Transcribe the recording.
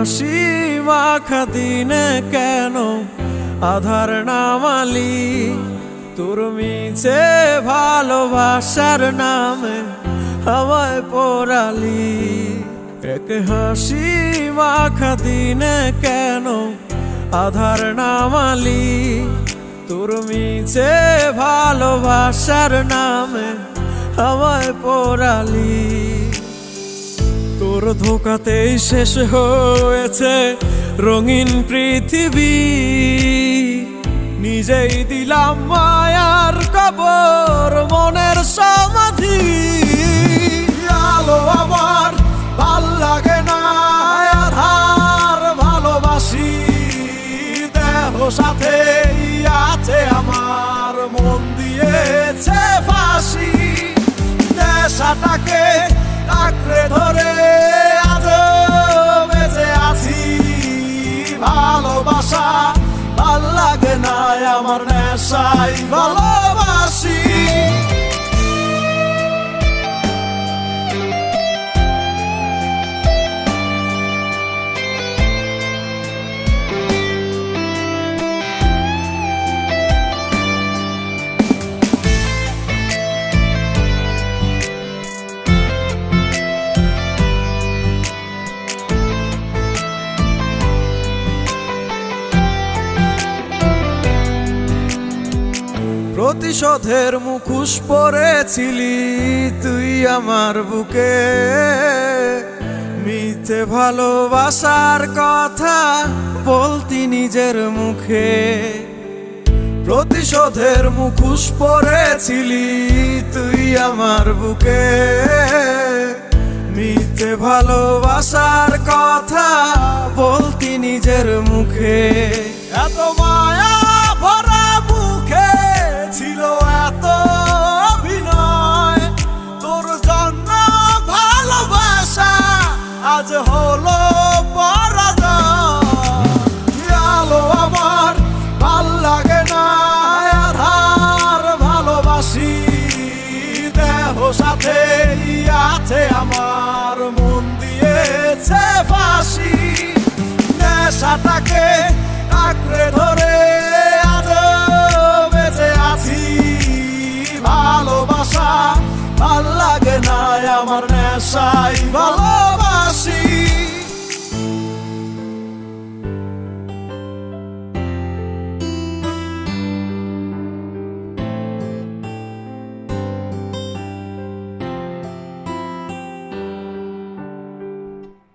হাসি মাখা দিনে কেন আধার নামালি, তোর মিছে ভালোবাসার নামে আমায় পোড়ালি। এক হাসি মাখা দিনে কেন আধার নামালি, তোর মিছে ভালোবাসার নামে আমায় পোড়ালি। তোর ধোকাতেই শেষ হয়েছে রঙিন পৃথিবী, নিজেই দিলাম মায়ার কবর মনের সমাধি। আলো আমার ভাল লাগে না, আধার ভালোবাসি, দেহ সাথে আছে আমার মন দিয়েছে ফাঁসি। নেশাটাকে আঁকড়ে ধরে আজ বেঁচে আছি, ভালোবাসা ভাল লাগে না আমার, নেশাই ভালোবাসি। প্রতিশোধের মুখোশ পরেছিলি তুই আমার বুকে, মিথ্যে ভালোবাসার কথা বলতি নিজের মুখে। প্রতিশোধের মুখোশ পরেছিলি তুই আমার বুকে, মিথ্যে ভালোবাসার কথা বলতি নিজের মুখে। এত মায়া ভরা মুখে ছিল এত অভিনয়, তোর জন্য ভালোবাসা আজ হলো পরাজয়। আলো আমার ভাল লাগে না, আধার ভালোবাসি, দেহ সাথে আছে আমার মন দিয়েছে ফাঁসি। নেশাটাকে আঁকড়ে ধরে আজ বেঁচে আছি, ভালোবাসা ভাল লাগে না আমার, নেশাই ভালো।